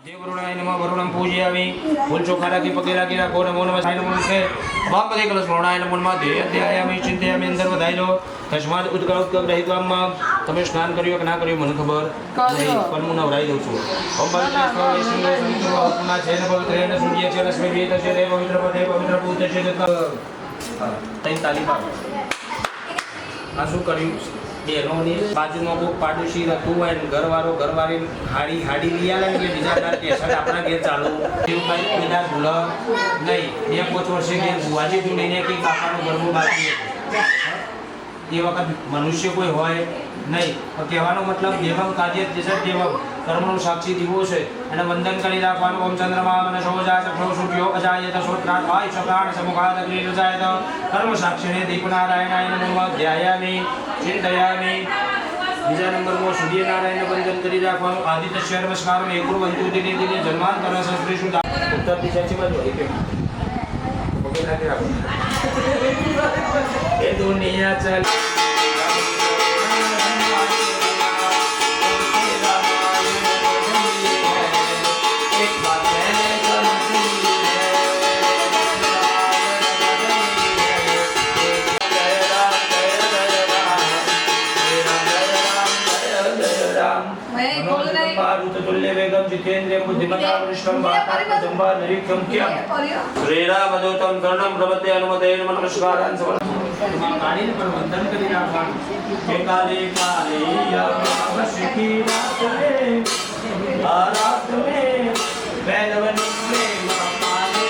देवरुणाय नमः वरुणं पूजयामि फूल चोखा राखी पगे राखी राखो नमो नमः साई नमो नमः बाप पगे कलश मोणाय नमो नमः ध्यायामि चिंतयामि अंदर વધાઈ લો તસ્માદ ઉદ્ગમ રહિતમ તમે સ્નાન કર્યો કે ના કર્યો મને ખબર નહીં પણ હું નવરાઈ દઉં છું ઓમ ભગવાન સ્વામી છે ને પવિત્રેણ સૂર્ય છે રશ્મિ વેદ છે રે પવિત્ર પદે પવિત્ર પૂત છે તૈન તાલીમ આ શું કર્યું બેનોની બાજુમાં કોઈ પાડોશી રહેતું હોય ને ઘરવાળો ઘરવાળી હાડી લઈ આવે એટલે બીજા તાર ટેશન આપણા ઘેર ચાલુ એવું કાંઈ બધા ભૂલ નહીં 2-5 વર્ષે ઘેર ભુવાજી તું લઈને કંઈ કાકાનું ઘરનું બાકી એ વખત મનુષ્ય કોઈ હોય નહીં કહેવાનો મતલબ દેવમ કાર્ય જૈસે દેવમ કર્મનું સાક્ષી દીવો છે અને વંદન કરી રાખવાનું ઓમ ચંદ્રમા મને સોજા ચક્ષો સૂર્યો અજાય તો શ્રોત્રાટ હોય સકાળ સમુખાદ અગ્નિ રજાય તો કર્મ સાક્ષીને દીપનારાયણાય નમઃ ધ્યાયામિ ચિંતયામિ બીજા નંબરમાં સૂર્યનારાયણને વંદન કરી રાખવાનું આદિત્ય નમસ્કાર એકુર વંતુ દિને દિને જન્માંતર સંસ્કૃતિ શું ઉત્તર દિશાની બાજુ એક પગે રાખી રાખો એ દુનિયા ચાલ तुल्य वेगम जितेंद्रिय बुद्धिमता वरिष्ठम वातात्म जंबा निरीक्षम कियम श्रीरामदूतम कर्णम प्रपद्ये अनुमते नमस्कारान् समर्पयामि कालीन पर वंदन કરી રાખવાનું કે કાલે કાલે યાવશિકી રાત્રે આરાત મે વેદવની મે માને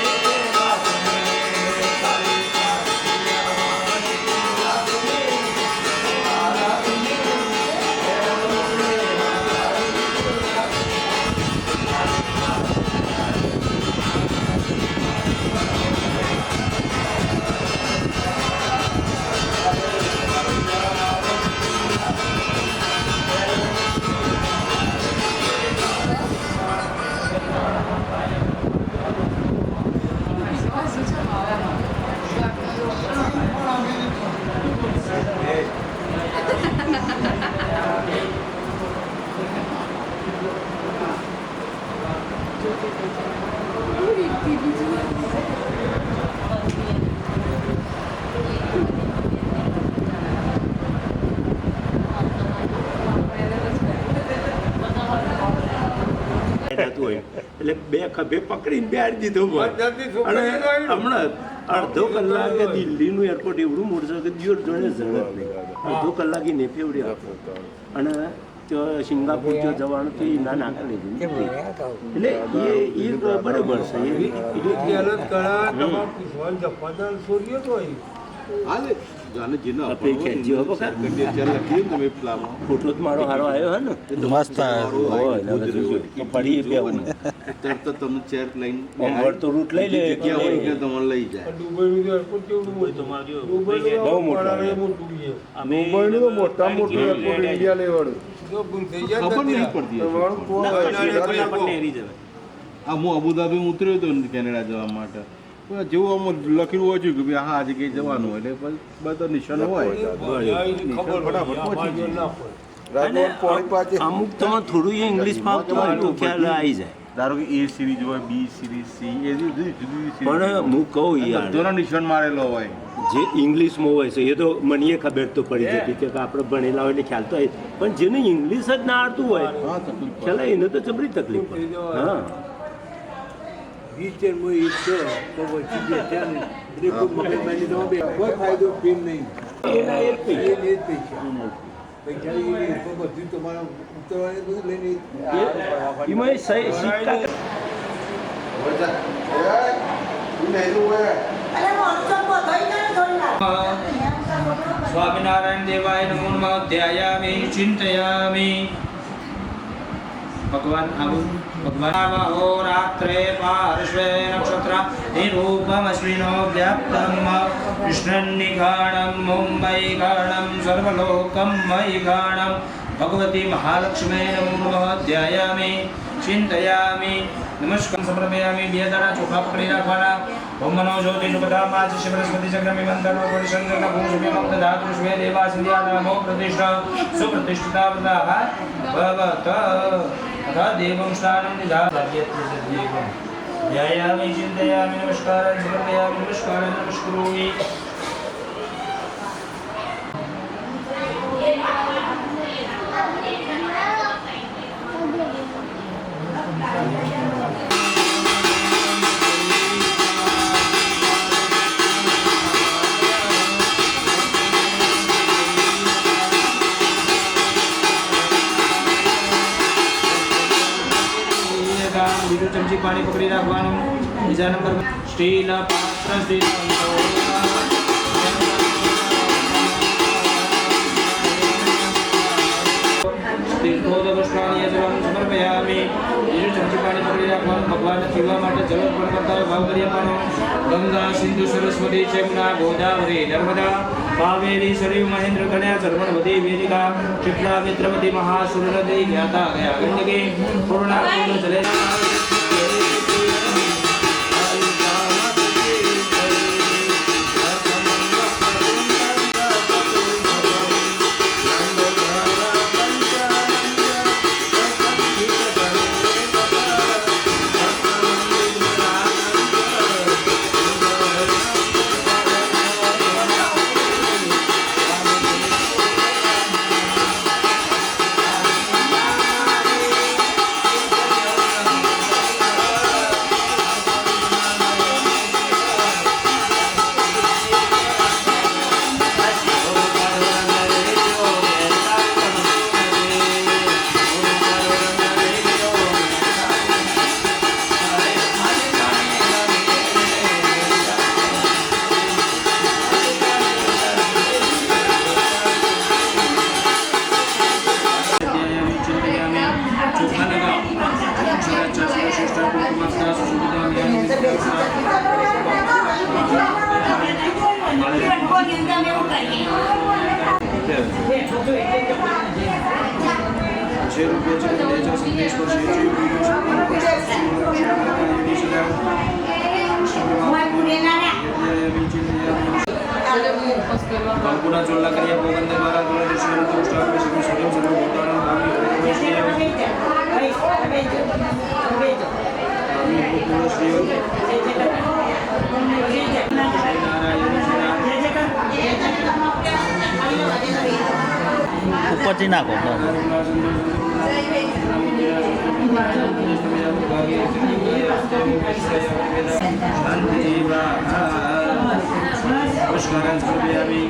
એટલે બે ખભે પકડીને બેહાડી દીધો અને હમણાં અડધો કલાકે દિલ્હીનું એરપોર્ટ એવડું મોટું છે કે દિયોર જોડે ઝડપ નહીં અડધો કલાકે ને ફેવડી રાખો અને ત્યાં સિંગાપુર જો જવાનું તો એ ના નાખી લીધું એટલે એ બરાબર છે ફોટો જ મારો સારો આવ્યો હે ને મસ્ત પડી બેવું તરત તમે ચેર લઈને તો રૂટ લઈ લે તમારે લઈ જાય બહુ મોટા મોટું એરપોર્ટ ઇન્ડિયા લેવાળું ખબર નહીં પડતી હું અબુધાબી ઉતર્યો હતો કેનેડા જવા માટે જેવું આમાં લખેલું હોય છે કે ભાઈ આ જગ્યાએ જવાનું એટલે બધા નિશાનો હોય અમુક તમે થોડું ઇંગ્લિશ ફાવતું હોય તો ખ્યાલ આવી જાય ધારો કે એ સિરીઝ હોય બી સિરીઝ સી એ જુદી પણ હું કહું યાર બધાનો નિશાન મારેલો હોય જે ઇંગ્લિશમાં હોય છે એ તો મને ખબર તો પડી જતી કે આપણે ભણેલા હોય એટલે ખ્યાલ તો હોય પણ જેને ઇંગ્લિશ જ ના આવડતું હોય ખ્યાલ એને તો જબરી તકલીફ પડે હા કોઈ ફાયદો ફીમ નહીં એના એ પૈસા બધું તમારા ઉતરવાની બધું લઈને એમાં સિક્કા સ્વામિનારાયણ દેવાય નમો નમઃ ધ્યાયામિ ચિંતયામિ ભગવાન આવું ભગવાન અહોરાત્રે પાર્શ્વે નક્ષત્ર નિરૂપમશ્વિનો વ્યાપ્તમ કૃષ્ણં નિગાણં મુંબઈ ગાણં સર્વલોકં મયી ગાણં ભગવતી મહાલક્ષ્મે નમો નમઃ ધ્યાયામિ ચિંતયામિ નમસ્કાર સમર્પયામિ બે દાડા ચોખા પકડી રાખવાના ઓમ મનો જ્યોતિ સુપદામા શિવ બૃહસ્પતિ ચક્રમિ મંત્ર પરિસંગન ભૂષમે મક્ત ધાતુ સ્વે દેવા સંધ્યા નમો પ્રતિષ્ઠા સુપ્રતિષ્ઠિતા વૃદ્ધા ભવત तथा देवं स्नानं निधायामि ध्यायामि चिन्तयामि नमस्कारं समर्पयामि नमस्कारं नमस्करोमि બીજું ચમચી પાણી પકડી રાખવાનું બીજા નંબર સ્ટીલ પાત્ર સ્ટીલ સમર્પયામિ બીજું ચમચી પાણી પકડી રાખવાનું ભગવાનને પીવા માટે જળ અર્પણ કરતા ભાવ કરી આપવાનો ગંગા સિંધુ સરસ્વતી ચેમના ગોદાવરી નર્મદા કાવેરી સરયુ મહેન્દ્ર કન્યા જર્મણવતી વેદિકા ચિત્રા મિત્રવતી મહાસુરનદી જ્ઞાતા ગયા ગંદકી પૂર્ણા પૂર્ણ જલે कंकुना चोला करिया भोगन द्वारा गुरु दर्शन अनुष्ठान में सभी स्वयं सर्व भूतानां भावी ઉપરથી નાખો नमस्कारं समर्पयामि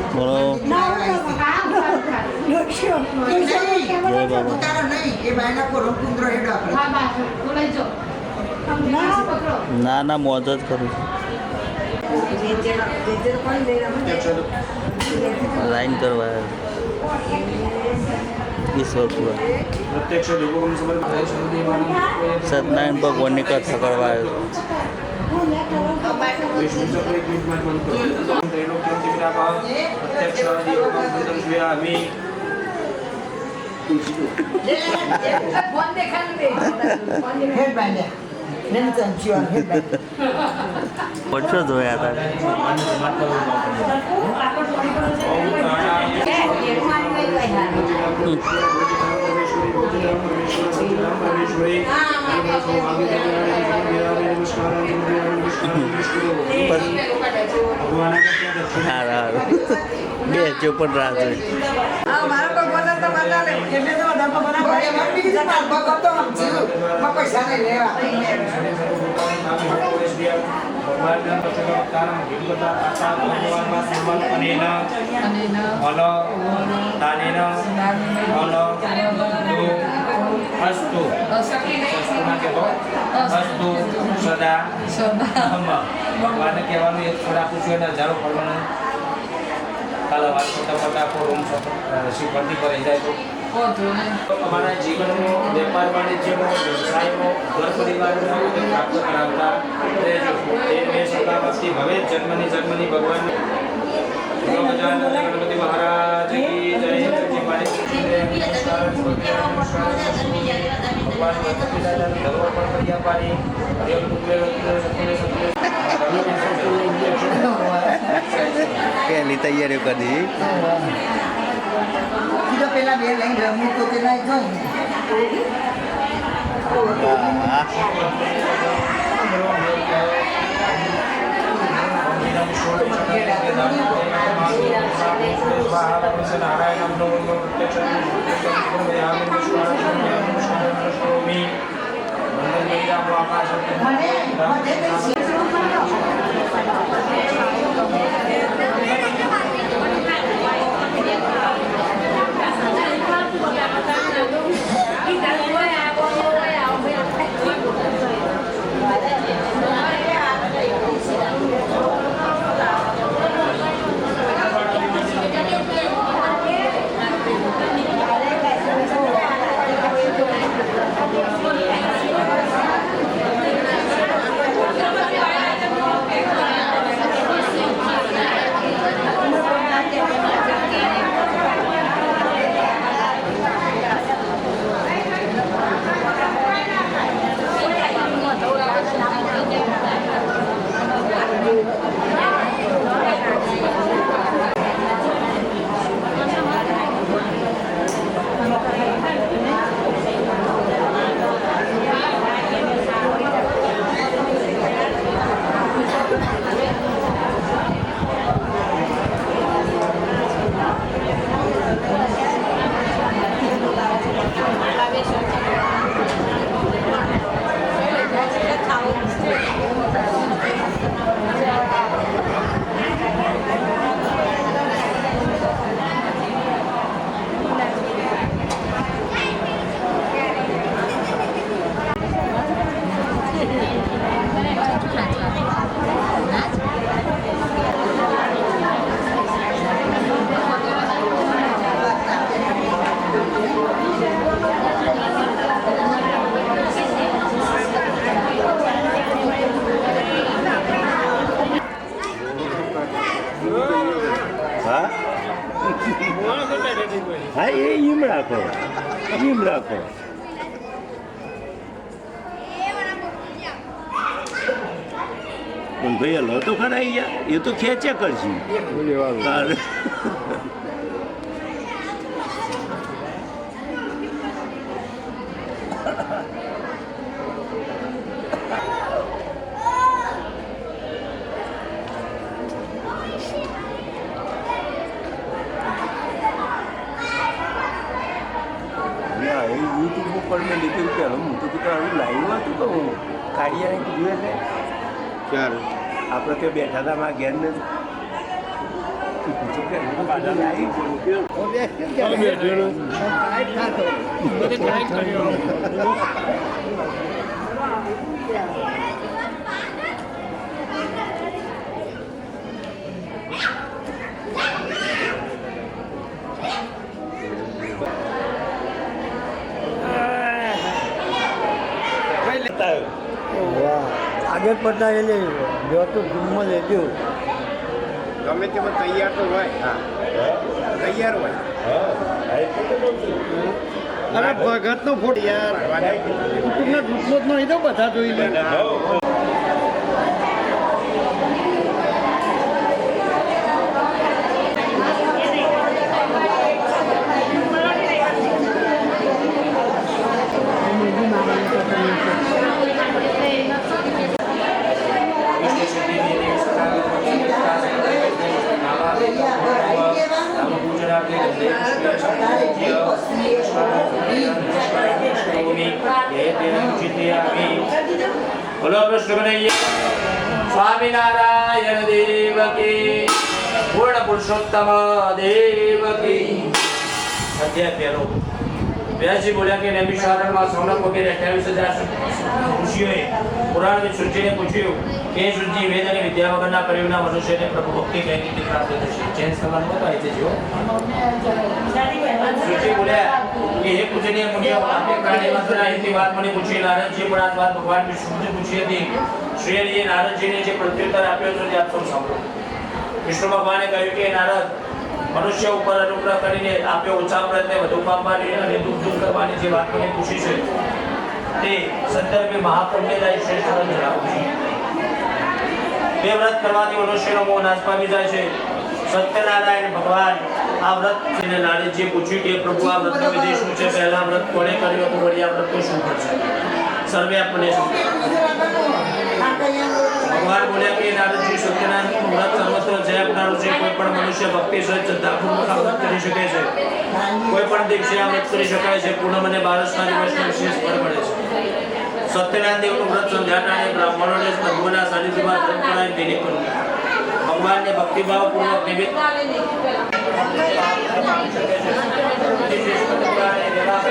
બોલો ના ના મોજ જ કરું છું લાઈન કરવા ઈશ્વરપુરા प्रत्यक्ष योगम समर्पयामि સત્યનારાયણ ભગવાનની કથા કરવા આવ્યો विष्णु चक्र एक मिनट में बंद करो त्रैलोक्यं दिव्याभाव प्रत्यक्ष योगम समर्पयामि પડશો જોયા હતા બે ચોપન રાહ જોઈ अस्तु अस्तु सदा ભગવાનને કહેવાનું એક થોડા પૂછ્યું અને હજારો ફળવાનું કાલે વાત કરતા કરતા આપણો રૂમ શિવ ભરતી પર જાય તો અમારા જીવનમાં વેપાર વાણિજ્યમાં વ્યવસાયમાં ઘર પરિવારમાં પ્રાપ્ત કરાવતા રહેજો એ મેં સદા ભક્તિ ભવે જન્મની ભગવાન ગણપતિ મહારાજ કી જય પહેલી તૈયારીઓ કરી દીધી બીજો પેલા બે લઈને રમવું તો તે ના જોઈ હા એ એમ રાખો એમ રાખો પણ ભાઈ લો તો ખરા યાર એ તો ખેંચ્યા કરશે યુટ્યુબ ઉપર મેં લીધું કે હું તો તારું લાઈવ હતું તો હું કાઢીને કીધું એટલે ચાલો આપણે ત્યાં બેઠા હતા મારા ઘેર ને આગળ પડતા એટલે જો તો ગુમમાં લેજો ગમે તેમાં તૈયાર તો હોય હા તૈયાર હોય અરે ભગતનો ફોટો યાર કુટુંબના ગ્રુપનો જ નહીં તો બધા જોઈ લે બોલો કૃષ્ણ કનૈયા સ્વામિનારાયણ દેવ કી પૂર્ણ પુરુષોત્તમ દેવ કી અધ્યાય પહેલો વ્યાસજી બોલ્યા કે નૈમિષારણમાં સૌનક વગેરે 28,000 ઋષિઓએ પુરાણની સૂચિને પૂછ્યું કે સૂચિ વેદ અને વિદ્યા વગરના પ્રયોગના મનુષ્યને પ્રભુ ભક્તિ કઈ રીતે પ્રાપ્ત થશે ચેન્જ કરવાનું હતો આ છે જો સૂચિ બોલ્યા કે હે પૂજનીય મુનિઓ આપે પ્રાણી માત્રના હિતની વાત મને પૂછી નારદજી પણ આ વાત ભગવાન વિષ્ણુને પૂછી હતી શ્રી હરિએ નારદજીને જે પ્રત્યુત્તર આપ્યો છે તે આપ સૌ સાંભળો વિષ્ણુ ભગવાને કહ્યું કે નારદ મનુષ્ય ઉપર અનુગ્રહ કરીને આપે ઓછા પ્રયત્ને વધુ પામવાની અને દુઃખ દૂર કરવાની જે વાત મને પૂછી છે તે સંદર્ભે મહાપુણ્યદાયી શ્રેષ્ઠ વ્રત જણાવું છું. બે વ્રત કરવાથી મનુષ્યનો મોહ નાશ પામી જાય છે. સત્યનારાયણ ભગવાન આ વ્રત જેને નારદજીએ પૂછ્યું કે પ્રભુ આ વ્રતનો વિધિ શું છે, પહેલા વ્રત કોણે કર્યું હતું, વળી આ વ્રત શું કરશે? સર્વે આપણને ભગવાન બોલ્યા કે નારદજી સત્યનારાયણનું વ્રત સર્વત્ર જય આપનારું છે. કોઈ પણ મનુષ્ય ભક્તિ સહિત શ્રદ્ધાપૂર્વક આ વ્રત કરી શકે છે. કોઈ પણ દિવસે આ વ્રત કરી શકાય છે. પૂનમ અને બારસના દિવસનો વિશેષ ફળ મળે છે. સત્યનારાયણ દેવનું વ્રત સંધ્યાટાણે બ્રાહ્મણોને પ્રભુના સાનિધ્યમાં ધર્મ કરાવી વિધિ કરવું. ભગવાનને ભક્તિભાવપૂર્વક નિવેદન રાજા રામચંદ્ર સ્વામિનારાયણ ભગવાન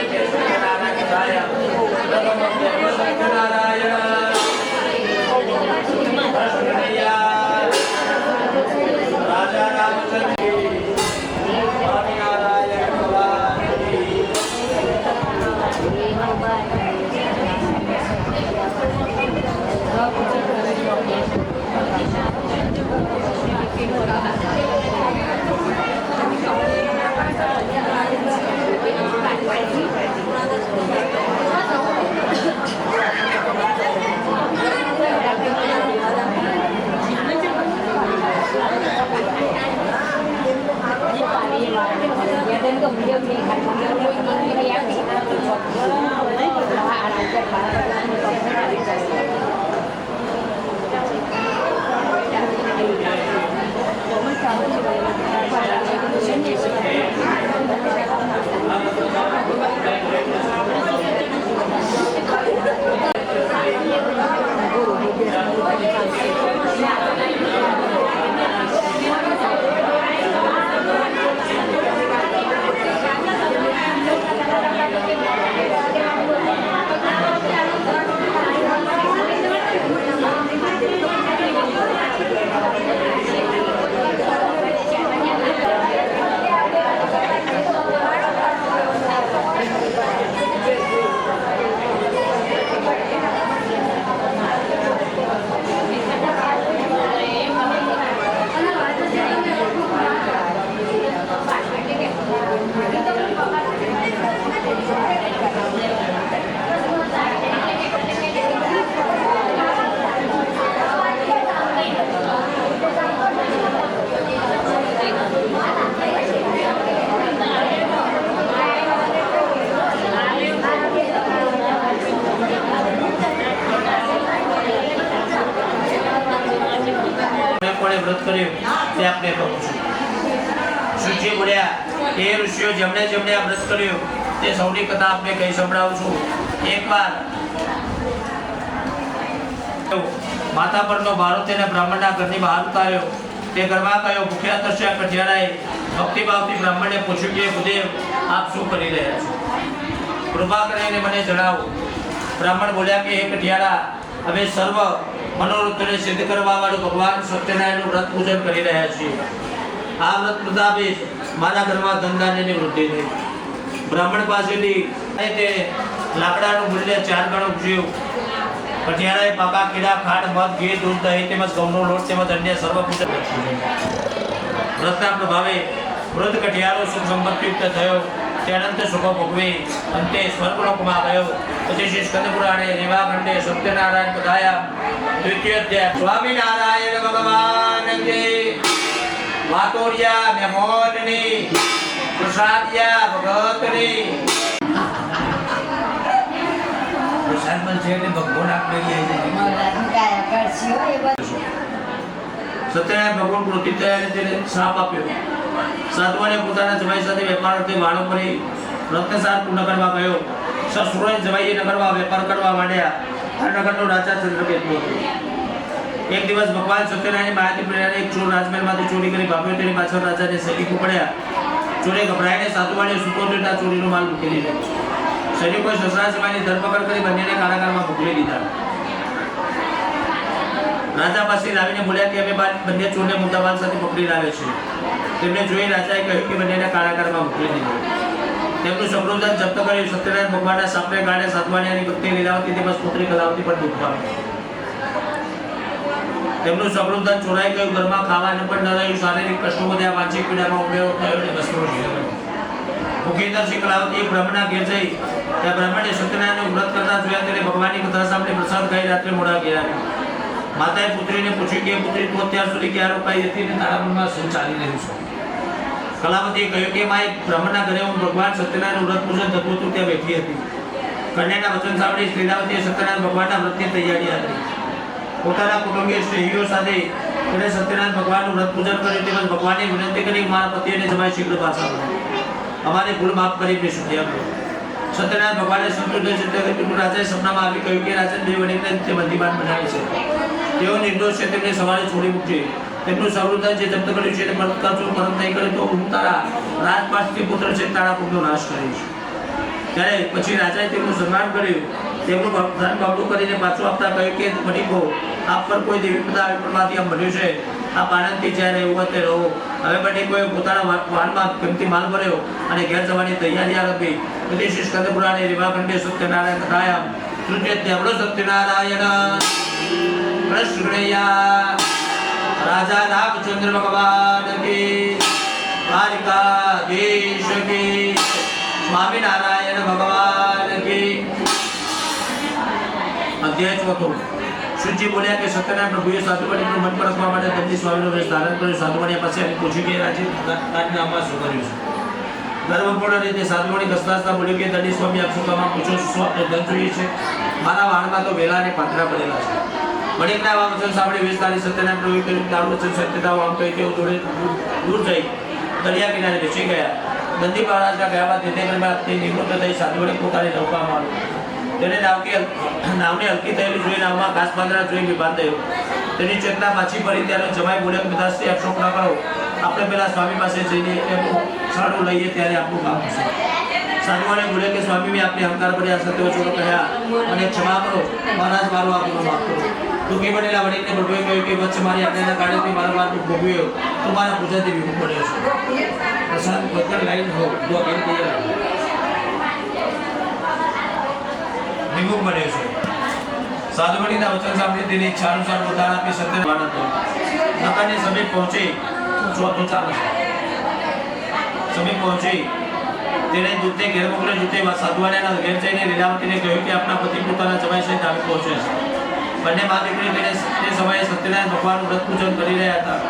વ્રત કર્યું તે આપને કહું છું. શ્રીજી બોલ્યા કે એ ઋષિઓ જેમણે જેમણે આ વ્રત કર્યું તે સૌની કથા આપને કહી સંભળાવું છું. એકવાર માથા પરનો ભારો તેને બ્રાહ્મણના ઘરની બહાર ઉતાર્યો. તે ઘરમાં કયો ભૂખ્યા તરસ્યા કઠિયારાએ ભક્તિભાવથી બ્રાહ્મણને પૂછ્યું કે ગુરુદેવ આપ શું કરી રહ્યા છો? કૃપા કરીને મને જણાવો. બ્રાહ્મણ બોલ્યા કે હે કઠિયારા, હવે સર્વ મનોરથોને સિદ્ધ કરવા વાળું ભગવાન સત્યનારાયણનું વ્રત પૂજન કરી રહ્યા છીએ. આ વ્રત પ્રતાપે મારા ઘરમાં ધનધાન્યની વૃદ્ધિ થઈ. બ્રાહ્મણ પાસેથી તે લાકડાનું મૂલ્ય 4 ગણું પૂછ્યું. કઠિયારાએ પાકા કીડા, ખાંડ, મધ, ઘી, દૂધ, દહીં તેમજ ઘઉંનો લોટ તેમજ અન્ય સર્વ પૂજન વ્રતના પ્રભાવે વૃદ્ધ કઠિયારો સુખ સંપત્તિયુક્ત થયો. તે અનંત સુખો ભોગવી અંતે સ્વર્ગલોકમાં ગયો. પછી શ્રી સ્કંદ પુરાણે રેવાખંડે સત્યનારાયણ પધાયા. દ્વિતીય અધ્યાય. સ્વામિનારાયણ ભગવાન કે વાતોરિયા મેમોનની પ્રસાદિયા ભગતની પ્રસાદમાં છે તે ભગવાન આપને સત્યનારાયણ ભગવાન કૃતિ થયા તેને શ્રાપ આપ્યો. સાધુઓને પોતાના જમાઈ સાથે વેપાર અર્થે વાણો કરી રત્નસાર પૂર્ણ કરવા ગયો. સસુરોએ જમાઈએ નગરમાં વેપાર કરવા માંડ્યા. આ નગરનો રાજા ચંદ્રકેતુ હતો. એક દિવસ ભગવાન સત્યનારાયણ માયાથી પ્રેરણાને એક ચોર રાજમહેલમાંથી ચોરી કરી ભાગ્યો. તેની પાછળ રાજાને સૈનિકો પડ્યા. ચોરે ગભરાઈને સાધુવાને સુતોત્રીના ચોરીનો માલ મૂકી દીધો. સૈનિકોએ સસરા જમાઈની ધરપકડ કરી બંનેને કારાગારમાં મોકલી દીધા. રાજા પાસે લાવીને બોલ્યા કે અમે બંને ચોરને મોટા માલ સાથે પકડી લાવે છે. તેમને જોઈ રાજાએ કહ્યું કે બંનેને કારાગારમાં મોકલી દીધો. તેમનું સમૃદ્ધ જપ્ત કર્યું. સત્યનારાયણ ભગવાનના સાપને ગાળે સાધવાણીની ભક્તિ લીલાવતી તેમજ પુત્રી કલાવતી પર દુઃખ પામ્યું. તેમનું સગળું ધન ચોરાઈ ગયું, ઘરમાં ખાવાનું પણ ન રહ્યું, શારીરિક કષ્ટો વધ્યા, માનસિક પીડામાં ઉમેરો થયો અને કષ્ટનો જીવન. મુખેન્દ્રસિંહ કલાવતી બ્રાહ્મણના ઘેર જઈ ત્યાં બ્રાહ્મણે સત્યનારાયણનું વ્રત કરતા જોયા, તેને ભગવાનની કથા સાંભળી પ્રસાદ ખાઈ રાત્રે મોડા ગયા. માતાએ પુત્રીને પૂછ્યું કે પુત્રી તું અત્યાર સુધી ક્યાં રોકાઈ હતી અને તારા મનમાં શું ચાલી રહ્યું છે? કલાવતીએ કહ્યું કે માય બ્રાહ્મણના ઘરે હું ભગવાન સત્યનારાયણનું વ્રત પૂજન થતું હતું ત્યાં બેઠી હતી. કન્યાના વચન સાંભળી શ્રીલાવતીએ સત્યનારાયણ ભગવાનના વ્રતની તૈયારી હતી. પોતાના કુટુંબીય સ્નેહીઓ સાથે તેણે સત્યનારાયણ ભગવાનનું વ્રત પૂજન કર્યું, તેમજ ભગવાનને વિનંતી કરી મારા પતિ અને જમાઈ શીઘ્ર પાછા મળે, અમારી ભૂલ માફ કરીને સુખી આપો. સત્યનારાયણ ભગવાને સંતુષ્ટ થઈ છે. રાજાએ સપનામાં આવી કહ્યું કે રાજન બે વડીલને તે બંદીવાન બનાવે છે, તેઓ નિર્દોષ છે, તેમને સવારે છોડી મૂકજે. તેમનું સવૃદ્ધ જે જપ્ત કર્યું છે તે પરત કરજો, પરત નહીં કરે તો હું તારા રાજપાટથી પુત્ર છે તારા પુત્રનો નાશ કરીશ. ત્યારે પછી રાજાએ તેમનું સન્માન કર્યું, તેમનું ધન બમણું કરીને પાછું આપતા કહ્યું કે વડીલો આપ પર કોઈ દેવી પ્રદાનમાંથી આમ બન્યું છે, આપ આનંદથી જ્યાં રહેવું હોય તે રહો. હવે વડીલોએ પોતાના વાહનમાં કિંમતી માલ ભર્યો અને ઘેર જવાની તૈયારી આપી. વિદેશી સ્કંદ પુરાણે રેવાખંડે સત્યનારાયણ કથાયામ તૃતીય સત્યનારાયણ કૃષ્ણયા રાજા રામચંદ્ર ભગવાન કી, દ્વારિકાધીશ કી, સ્વામિનારાયણ ભગવાન કી. અધ્યાય ચોથો. શુચિ બોલ્યા કે સત્યનારાયણ પ્રભુએ સાધુવાણીનું મન પરખવા માટે દંડી સ્વામીનો વેશ ધારણ કર્યો. સાધુવાણી પાસે પૂછ્યું કે રાજનામમાં શું કર્યું છે? ગર્વપૂર્ણ રીતે સાધુવાણી કસતા બોલ્યું કે દંડી સ્વામી આપ શું કામ પૂછો છો? શું આપણે ધન જોઈએ છે? મારા વાહનમાં તો વેલા અને પાત્રા પડેલા છે. વડીલના આ વચન સાંભળી વેશધારી સત્યનારાયણ પ્રભુએ કહ્યું તારું વચન સત્યતાઓ આમ કહી તેઓ જોડે દૂર જઈ દરિયા કિનારે બેસી ગયા. દંડી મહારાજના ગયા બાદ નિર્ણયમાં તે નિવૃત્ત થઈ સાધુવાણી પોતાની નૌકામાં આવ્યો. તેને નાવને હલકી થયેલી જોઈ નાવમાં ઘાસ પાંદડા જોઈ વિભાન થયો. તેની ચેતના પાછી ફરી ત્યારે જમાઈ બોલ્યા કે પિતાશ્રી આપ શોક ના કરો, આપણે પેલા સ્વામી પાસે જઈને એનું સારું લઈએ ત્યારે આપણું કામ થશે. સાધુવાણી બોલે કે સ્વામી મેં આપને અહંકાર ભર્યા સત્યો ચોરો કહ્યા અને ક્ષમા કરો, મહારાજ મારું આપનું માફ કરો. દુઃખી બનેલા વડીલને પ્રભુએ કહ્યું કે વચ્ચે મારી આજ્ઞાના કારણે વારંવાર દુઃખ ભોગવ્યો તો મારા પૂજાથી વિમુખ બન્યો છે. પ્રસાદ વગર લાઈન હો દો કેમ તૈયાર વિમુખ બન્યો છે. સાધુવાણીના વચન સાંભળી તેની ઈચ્છા અનુસાર પોતાના આપી સત્યનારાયણ હતો. નગરની સમીપ પહોંચી ચોથો ચાલે સમીપ પહોંચી તેને દૂતે ઘેર મોકલે. દૂતે સાધુવાણીના ઘેર જઈને લીલાવતીને કહ્યું કે આપના પતિ પોતાના જમાઈ સહિત આવી પહોંચે છે. બંને મા દીકરી તેને તે સમયે સત્યનારાયણ ભગવાનનું વ્રત પૂજન કરી રહ્યા હતા.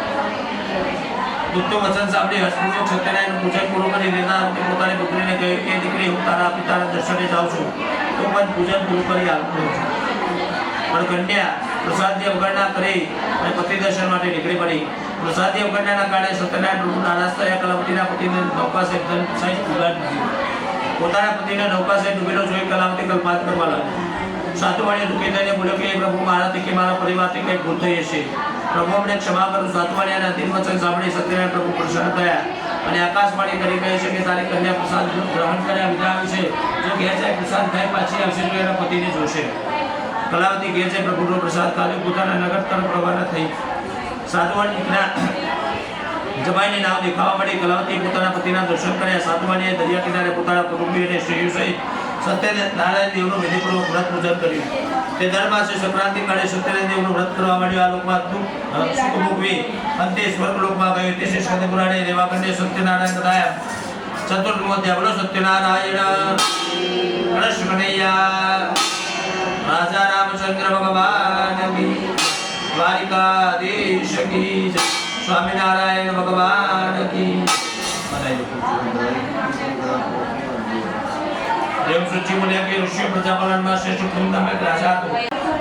દૂતનું વચન સાંભળી હસમુખ સત્યનારાયણનું પૂજન પૂરું કરી લીલાવતી પોતાની પુત્રીને કહ્યું કે દીકરી હું તારા પિતાના દર્શને જાઉં છું તો પણ પૂજન પૂરું કરી આપું છું. પણ કન્યા પ્રસાદની અવગણના કરી અને પતિ દર્શન માટે નીકળી પડી. પ્રસાદની અવગણનાના કારણે સત્યનારાયણ પ્રભુ નારાજ થયા. કલાવતીના પતિને નૌકા સહિત ધન સહિત ઉગાડી દીધી. પોતાના પતિને નૌકા સહિત ડૂબેલો જોઈ કલાવતી કલ્પાત કરવા લાગી. સાધુવાણીએ દુઃખી થઈને બોલ્યો કે પ્રભુ મારાથી કે મારા પરિવારથી કંઈક ભૂલ થઈ હશે, પ્રભુ અમને ક્ષમા કરું. સાધુવાણીના અંતિમ વચન સાંભળી સત્યનારાયણ પ્રભુ પ્રસન્ન થયા અને આકાશવાણી કરી કહે છે કે તારી કન્યા પ્રસાદ ગ્રહણ કર્યા વિના આવી છે, જો ઘેર જાય પ્રસાદ ખાઈ પાછી આવશે તો એના પતિને જોશે. કલાવતી ઘેર જાય પ્રભુનો પ્રસાદ ખાલી પોતાના નગર તરફ રવાના થઈ. સાધુવાણીના જમાઈને નાવ દેખાવા મળી. કલાવતી પોતાના પતિના દર્શન કર્યા. સાધુવાણીએ દરિયા કિનારે પોતાના કુટુંબી અને સ્ત્રીઓ સહિત સત્યનારાયણ દેવનું વિધિપૂર્વક વ્રત પૂજન કર્યું. તે દર માસે સંક્રાંતિ કાળે સત્યનારાયણ દેવનું વ્રત કરવા માંડ્યો. આ લોકમાં સુખ ભોગવી અંતે સ્વર્ગલોકમાં ગયો. તે સ્કંદ પુરાણે રેવાખંડે સત્યનારાયણ કથાયામ ચતુર્થમો અધ્યાય. બોલો સત્યનારાયણ કૃષ્ણયા રાજા રામચંદ્ર ભગવાન કી, દ્વારિકાધીશ કી, સ્વામિનારાયણ ભગવાન કી. દેવસૂચિ બોલ્યા કે ઋષિ પ્રજાપાલનમાં શ્રેષ્ઠ કુંભ નામે એક રાજા હતો.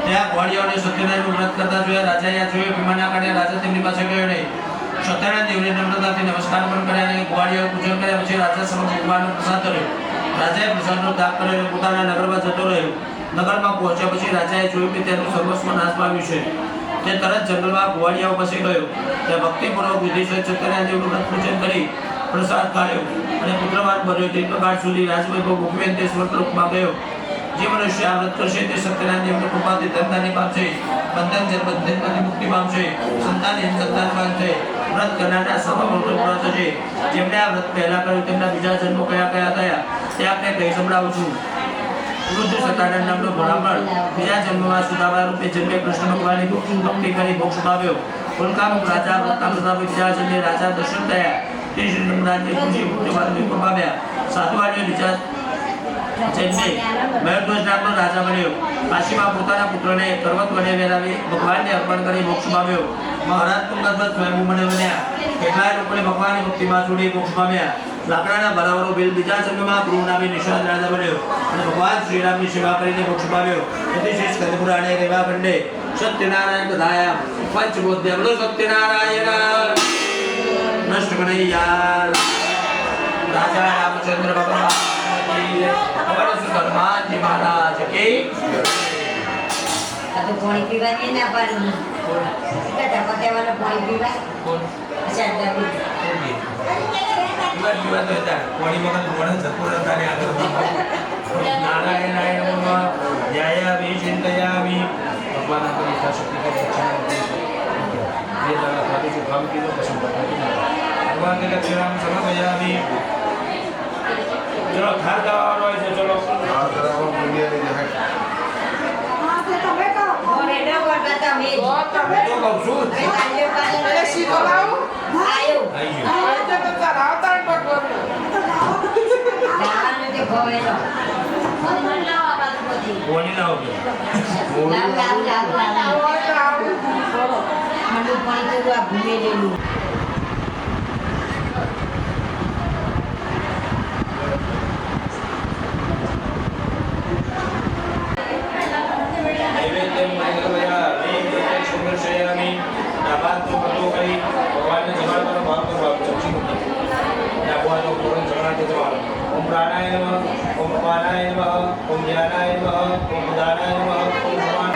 ત્યાં ઘોડીઓને સત્યનારાયણનું વ્રત કરતા જોયા. રાજાએ આ જોયું. ભીમાના કારણે રાજા તેમની પાસે ગયો નહીં. સત્યનારાયણ દેવને નમ્રતાથી નમસ્કાર પણ કર્યા અને ઘોડીઓએ પૂજન કર્યા. પછી રાજા સમક્ષ ભગવાનનો પ્રસાદ કર્યો. રાજાએ પ્રસાદનો ત્યાગ કર્યો અને પોતાના નગરમાં જતો રહ્યો. નગરમાં પહોંચ્યા પછી રાજાએ જોયું કે તેનું સર્વસ્વ નાશ પામ્યું છે. તે તરત જંગલમાં ગોવાળિયાઓ પાસે ગયો. ત્યાં ભક્તિપૂર્વક વિધિ સહિત સત્યનારાયણ દેવનું વ્રત પૂજન કરી પ્રસાદ ખાયો અને પુત્રવાન બન્યો. તે પ્રકાર સુધી રાજવૈભવ ભોગવી તે સ્વર્ગલોકમાં ગયો. જે મનુષ્ય આ વ્રત કરશે તે સત્યનારાયણ દેવની કૃપાથી ધનધાન્ય પામશે, બંધન જન્મથી મુક્તિ પામશે, સંતાનહીન સંતાન પામશે. વ્રત કરનારના સર્વ મોટો પૂરા થશે. જેમણે આ વ્રત પહેલા કર્યું તેમના બીજા જન્મો કયા કયા થયા તે આપને કહી સંભળાવું છું. વૃદ્ધ સતાનંદ નામનો બ્રાહ્મણ બીજા જન્મમાં સુદામા રૂપે જન્મે કૃષ્ણ ભગવાનની ભક્તિ કરી મોક્ષ પામ્યો. ઉલ્કામુખ રાજા પ્રતાપ બીજા જન્મે રાજા દર્શન થયા. તે શ્રી રંગનાથની ખુશી મુક્તિવાદ પામ્યા. સાધુવાણીઓ બીજા જન્મે મહેરધ્વજ નામનો રાજા બન્યો. કાશીમાં પોતાના પુત્રને પર્વત વડે વેરાવી ભગવાનને અર્પણ કરી મોક્ષ પામ્યો. મહારાજ તુંગધ્વજ સ્વયંભૂ બન્યા. કેટલાય લોકોને ભગવાનની ભક્તિમાં છોડી મોક્ષ પામ્યા. લાકડાના બરાબરો બિલ બીજા જન્મમાં ગૃહ નામી નિષાદ રાજા બન્યો અને ભગવાન શ્રીરામની સેવા કરીને મોક્ષ પામ્યો. તેથી સ્કંદ પુરાણે કહેવા મંડે સત્યનારાયણ કથાયા પંચબોધ્ય બોલો સત્યનારાયણ નષ્ટ કનૈયા રાજા રામચંદ્ર ભગવાન હનુમાનજી મહારાજ કી આ તો પાણી પીવાની ના પાડી કટા પકાવવાનું પાણી પીવાય અચ્છા ડબી નારાયણાય નમઃ ધ્યાયામિ ચિંતયામિ ભગવાન આપણી યથાશક્તિ કરે જે દ્વારા ખાતું છું કામ કીધું પછી ભગવાનને દક્ષિણામ સમર્પયામિ. ચલો ખાર ગાવાનો હોય છે. ચલો ઓમ પ્રાણાય નમઃ ઓમ અપાનાય નમઃ ઓમ જ્ઞાનાય નમઃ ઓમ ઉદાનાય નમઃ ઓમ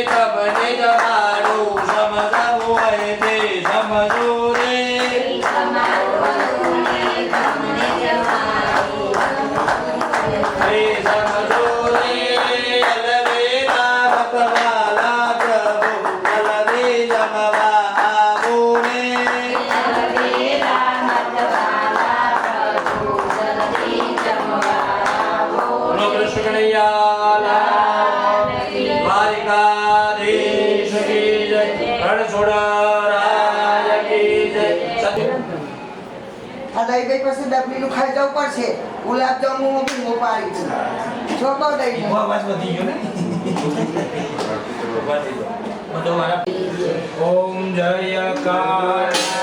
તમને જમાડું સમજવું હોય તે સમજો રે હે સમજો રે અલવેલા મતવાલા પ્રભુ અલવે જમવા આવો રે બોલો કૃષ્ણ કનૈયા દ્વારિકાધીશ કી જય રણછોડરાય કી જય સત્ય આ દઈ ગઈ પછી ડબલીનું ખાઈ જવું પડશે ગુલાબ જાંબુ બી મોપાડી ચોકો દઈ દે. અવાજ વધી ગયો ને બધો મારા ઓમ જય કાળા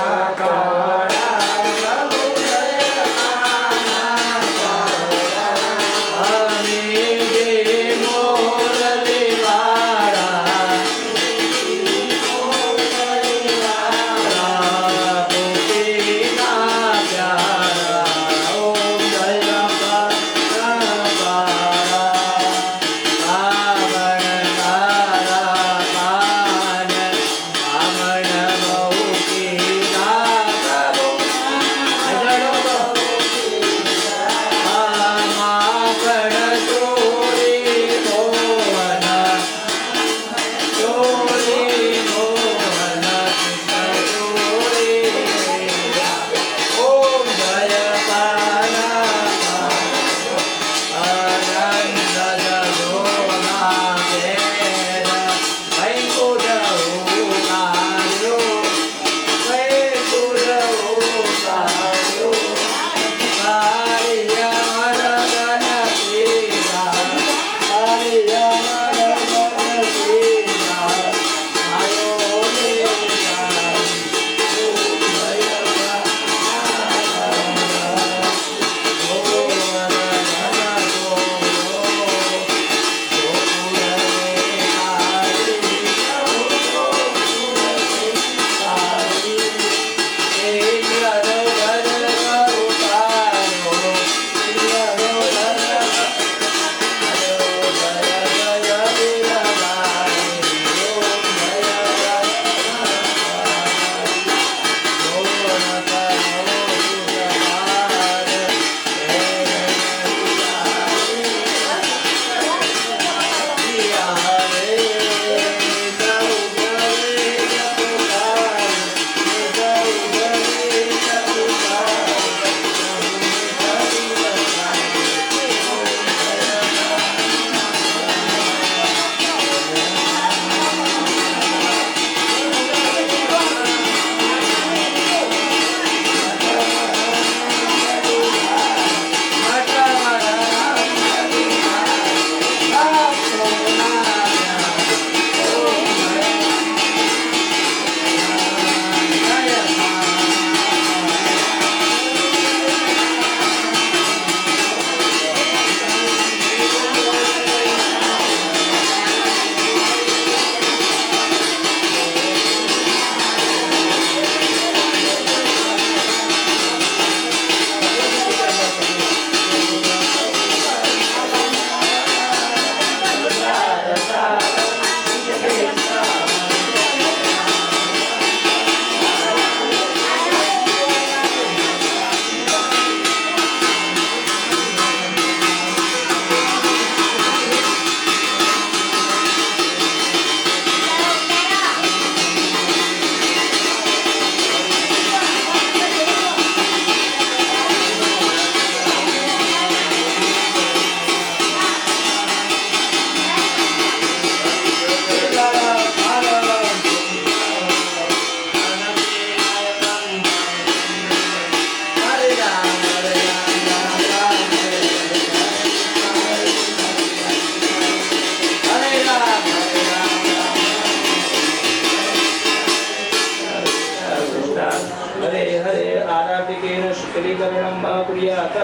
शीतलीकरणं मा कुर्यात्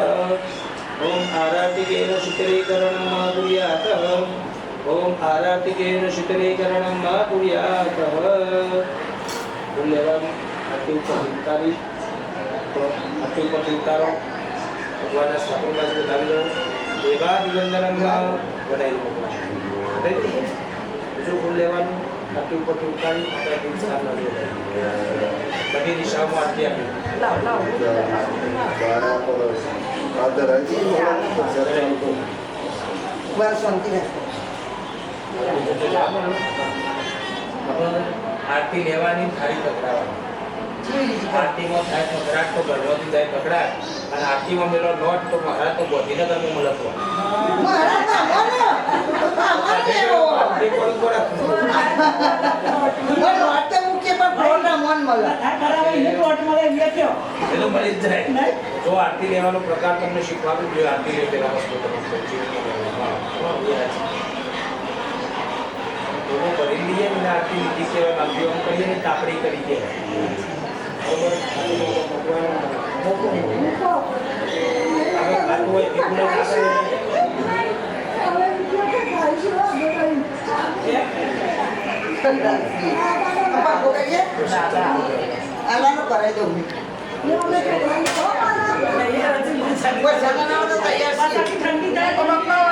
ओम आरातिकेन शीतलीकरणं मा कुर्यात् ओम आरातिकेन शीतलीकरणं मा कुर्यात् पुण्यवम अति उपचिंतारी अति उपचिंतारो भगवान स्थापन बाजू बतावी दो देवा दिगंधरम मा बनाई दो બીજું ફૂલ લેવાનું, આટલી ઉપરથી ઉતારી આપણા સ્થાન બધી દિશાઓમાં આરતી આપી. બસ શાંતિ રાખો. આરતી લેવાની, થાળી પકડાવવાની. આરતીમાં થાય પકડાટ તો ગણવાથી જાય પકડાટ, અને આરતીમાં મેળો લોટ તો મહારાજ તો ગોધીનગરમાં મળતો. મહારાજ અમારે આરતી પડો પડો. મને વાતે મૂકે પણ પ્રોગ્રામ મન મળે. એ તો મળી જ જાય. જો આરતી લેવાનો પ્રકાર તમને શીખવાનું જોઈએ, આરતી લે પેલા વસ્તુ તમે કરી લઈએ ને આરતી લીધી કહેવાય, બાકી આમ કહીએ ને તાપડી કરી કહેવાય. બરોબર? હવે ખાતું હોય એટલું ના કરે. પપ્પા બોલાઈએ આલાનો કરાવી દઉં. બસ આલાનો તો તૈયાર છે. પપ્પા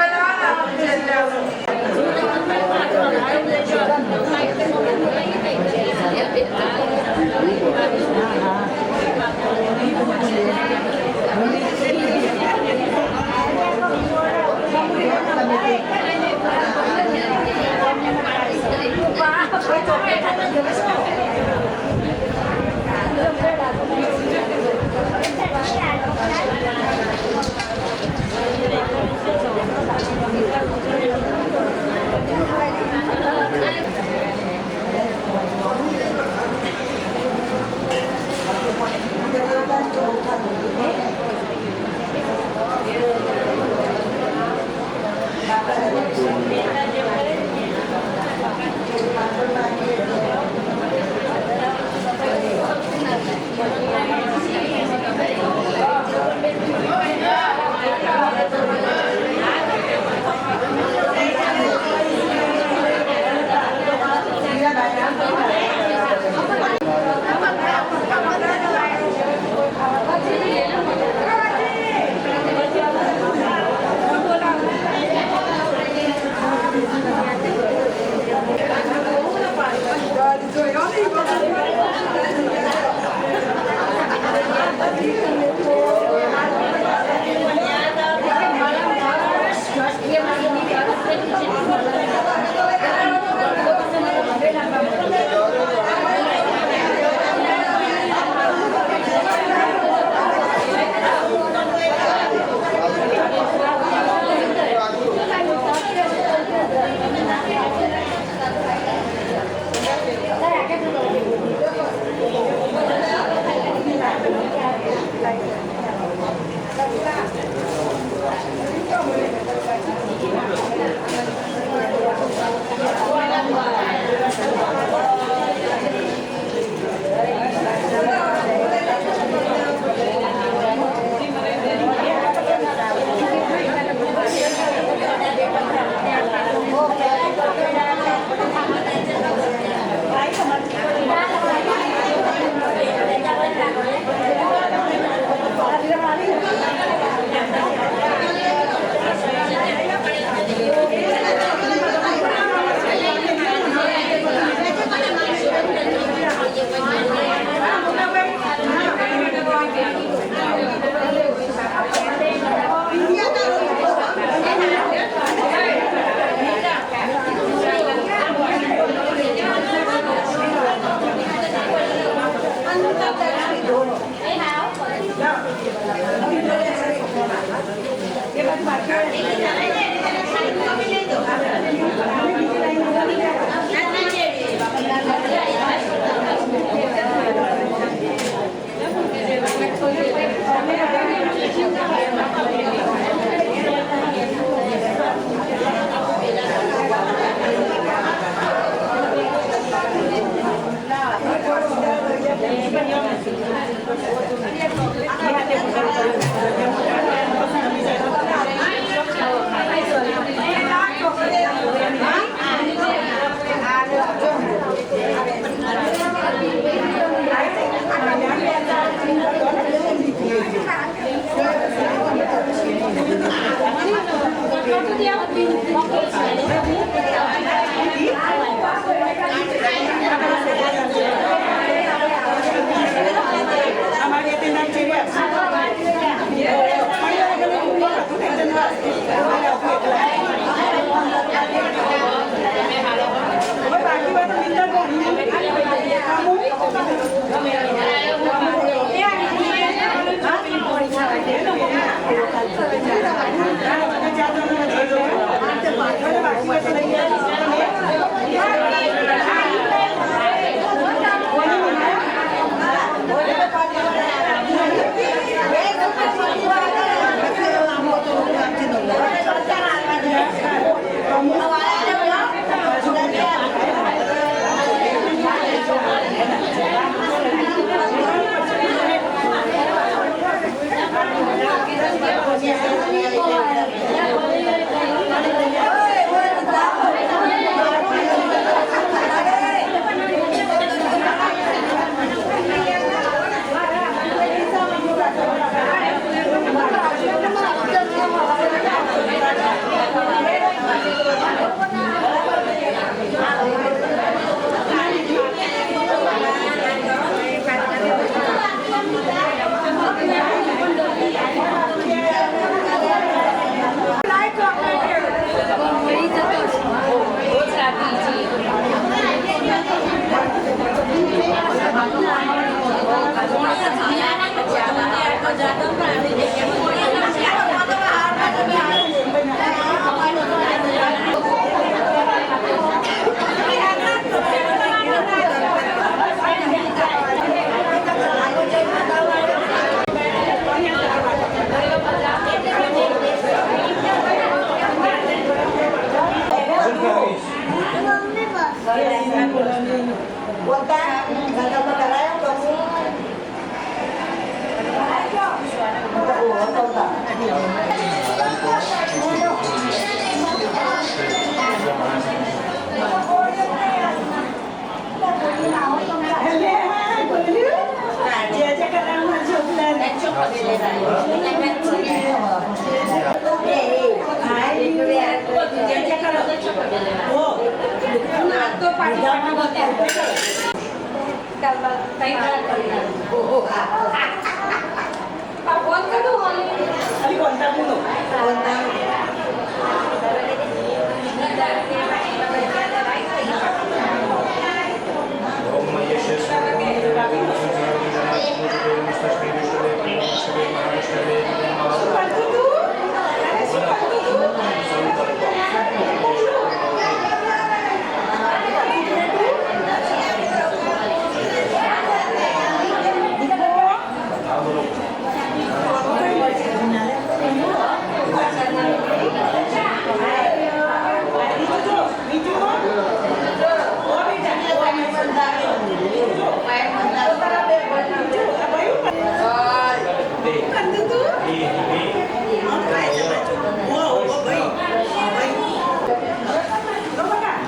બોલતા ગંગામાં કરાયો કશું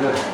Good.